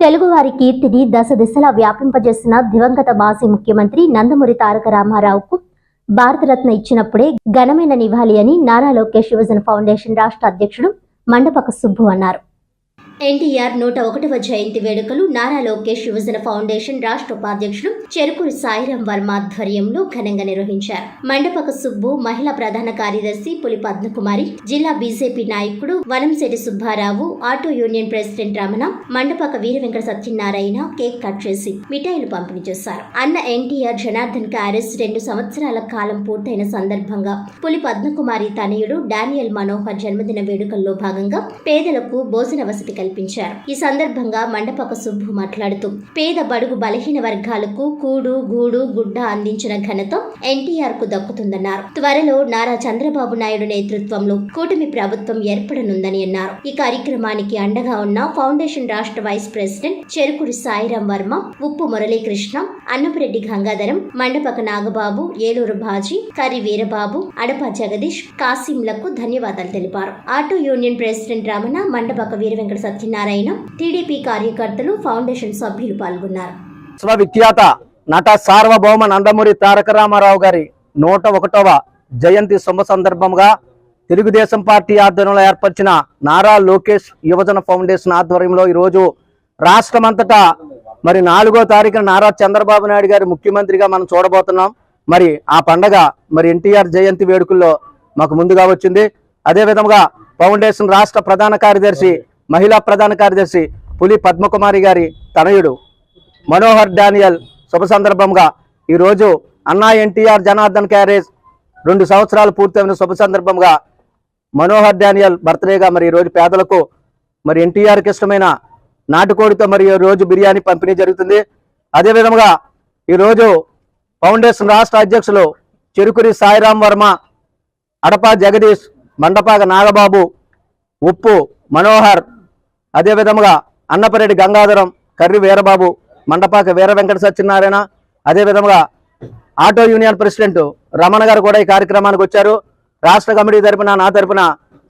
తెలుగువారి కీర్తిని దశ దిశలా వ్యాపింపజేసిన దివంగత మాజీ ముఖ్యమంత్రి నందమూరి తారక రామారావుకు భారతరత్న ఇచ్చినప్పుడే ఘనమైన నివాళి అని నారా లోకేష్ యువజన ఫౌండేషన్ రాష్ట్ర అధ్యక్షుడు మండపక సుబ్బు అన్నారు. ఎన్టీఆర్ 101వ జయంతి వేడుకలు నారా లోకేష్ యువజన ఫౌండేషన్ రాష్ట్ర ఉపాధ్యక్షుడు చెరుకూరి సాయిరాం వర్మ ఆధ్వర్యంలో ఘనంగా నిర్వహించారు. మండపక సుబ్బు, మహిళా ప్రధాన కార్యదర్శి పులి పద్మకుమారి, జిల్లా బీజేపీ నాయకుడు Vanamsetti Subbarao, auto union president Ramana, Mandapaka Veera Venkata Satyanarayana cake cut చేసి మిఠాయిలు పంపిణీ చేశారు. అన్న ఎన్టీఆర్ జనార్దన్ క్యారెస్ 2 సంవత్సరాల కాలం పూర్తయిన సందర్భంగా పులి పద్మకుమారి తనయుడు డానియల్ మనోహర్ జన్మదిన వేడుకల్లో భాగంగా పేదలకు భోజన వసతి కల్పించారు. ఈ సందర్భంగా మండపక సుబ్బు మాట్లాడుతూ పేద బడుగు బలహీన వర్గాలకు కూడు గూడు గుడ్డ అందించిన ఘనత ఎన్టీఆర్ కు దక్కుతుందన్నారు. త్వరలో నారా చంద్రబాబు నాయుడు నేతృత్వంలో కూటమి ప్రభుత్వం ఏర్పడనుందని అన్నారు. ఈ కార్యక్రమానికి అండగా ఉన్న ఫౌండేషన్ రాష్ట్ర వైస్ ప్రెసిడెంట్ చెరుకూరి సాయిరాం వర్మ, ఉప్పు మురళీకృష్ణ, అన్నపురెడ్డి గంగాధరం, మండపక నాగబాబు, ఏలూరు బాజీ, కరి వీరబాబు, అడప జగదీష్, కాసింలకు ధన్యవాదాలు తెలిపారు. Auto union president Ramana, Mandapaka Veera Venkata Satyanarayana, TDP కార్యకర్తలు, ఫౌండేషన్ సభ్యులు పాల్గొన్నారు. విఖ్యాత నట సార్వభౌమ నందమూరి తారక రామారావు గారి 101వ జయంతి శుభ సందర్భంగా తెలుగుదేశం పార్టీ ఆధ్వర్యంలో ఏర్పరిచిన నారా లోకేష్ యువజన ఫౌండేషన్ ఆధ్వర్యంలో ఈరోజు రాష్ట్రమంతటా మరి 4వ తారీఖున నారా చంద్రబాబు నాయుడు గారి ముఖ్యమంత్రిగా మనం చూడబోతున్నాం. మరి ఆ పండగ మరి ఎన్టీఆర్ జయంతి వేడుకల్లో మాకు ముందుగా వచ్చింది. అదే విధంగా ఫౌండేషన్ రాష్ట్ర ప్రధాన కార్యదర్శి, మహిళా ప్రధాన కార్యదర్శి పులి పద్మకుమారి గారి తనయుడు మనోహర్ డానియల్ శుభ సందర్భంగా ఈరోజు అన్నా ఎన్టీఆర్ జనార్దన్ క్యారేజ్ 2 సంవత్సరాలు పూర్తయిన శుభ సందర్భంగా మనోహర్ డానియల్ బర్త్డేగా మరి ఈరోజు పేదలకు మరి ఎన్టీఆర్కి ఇష్టమైన నాటుకోడితో మరి ఈరోజు బిర్యానీ పంపిణీ జరుగుతుంది. అదేవిధంగా ఈరోజు ఫౌండేషన్ రాష్ట్ర అధ్యక్షులు చెరుకూరి సాయిరాం వర్మ, అడప జగదీష్, మండపాక నాగబాబు, ఉప్పు మనోహర్, అదేవిధంగా అన్నపురెడ్డి గంగాధరం, కర్రి వీరబాబు, మండపాక వీర వెంకట సత్యనారాయణ, అదేవిధంగా ఆటో యూనియన్ ప్రెసిడెంట్ రమణ గారు కూడా ఈ కార్యక్రమానికి వచ్చారు. రాష్ట్ర కమిటీ తరపున, నా తరపున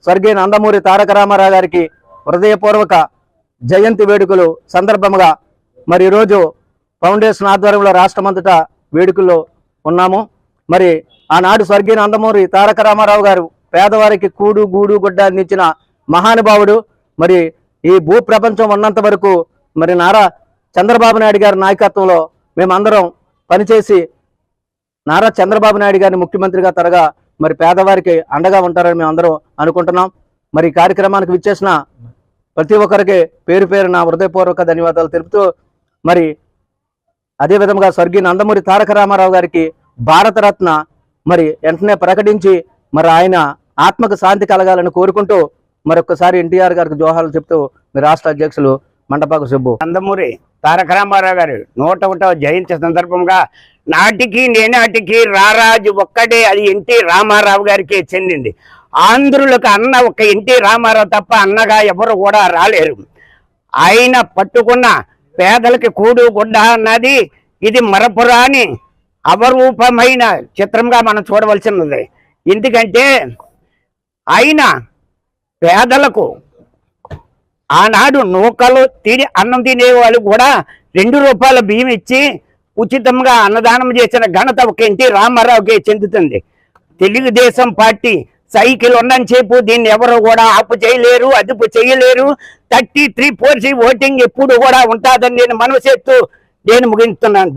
స్వర్గీయ నందమూరి తారక రామారావు గారికి హృదయపూర్వక జయంతి వేడుకలు సందర్భంగా మరి ఈరోజు ఫౌండేషన్ ఆధ్వర్యంలో రాష్ట్రమంతటా వేడుకల్లో ఉన్నాము. మరి ఆనాడు స్వర్గీయ నందమూరి తారక రామారావు గారు పేదవారికి కూడు గూడు గుడ్డ అందించిన మహానుభావుడు. మరి ఈ భూ ప్రపంచం ఉన్నంత వరకు మరి నారా చంద్రబాబు నాయుడు గారి నాయకత్వంలో మేమందరం పనిచేసి నారా చంద్రబాబు నాయుడు గారిని ముఖ్యమంత్రిగా తరగా మరి పేదవారికి అండగా ఉంటారని మేము అందరం అనుకుంటున్నాం. మరి ఈ కార్యక్రమానికి విచ్చేసిన ప్రతి ఒక్కరికి పేరు పేరు నా హృదయపూర్వక ధన్యవాదాలు తెలుపుతూ మరి అదేవిధంగా స్వర్గీయ నందమూరి తారక రామారావు గారికి భారతరత్న మరి వెంటనే ప్రకటించి మరి ఆయన ఆత్మకు శాంతి కలగాలని కోరుకుంటూ మరొకసారి ఎన్టీఆర్ గారికి జోహార్లు చెప్తూ మీ రాష్ట్ర అధ్యక్షులు మండపాక సుబ్బు. నందమూరి తారక రామారావు గారు 101వ జయంతి సందర్భంగా నాటికి నేనాటికి రారాజు ఒక్కడే, అది ఎన్టీ రామారావు గారికి చెందింది. ఆంధ్రులకు అన్న ఒక ఎన్టీ రామారావు తప్ప అన్నగా ఎవరు కూడా రాలేరు. ఆయన పట్టుకున్న పేదలకి కూడు గుడ్డ అన్నది ఇది మరపురాని అపరూపమైన చిత్రంగా మనం చూడవలసినది. ఎందుకంటే ఆయన పేదలకు ఆనాడు నూకలు తిని అన్నం తినేవాళ్ళు కూడా 2 రూపాయల బియ్యం ఇచ్చి ఉచితంగా అన్నదానం చేసిన ఘనత ఒక ఎన్టీ రామారావుకి చెందుతుంది. తెలుగుదేశం పార్టీ సైకిల్ ఉన్నని చెప్పు దీన్ని ఎవరు కూడా ఆపు చేయలేరు, అదుపు చేయలేరు. 33% ఓటింగ్ ఎప్పుడు కూడా ఉంటుందని నేను మనసు చేస్తూ నేను ముగిస్తున్నాను.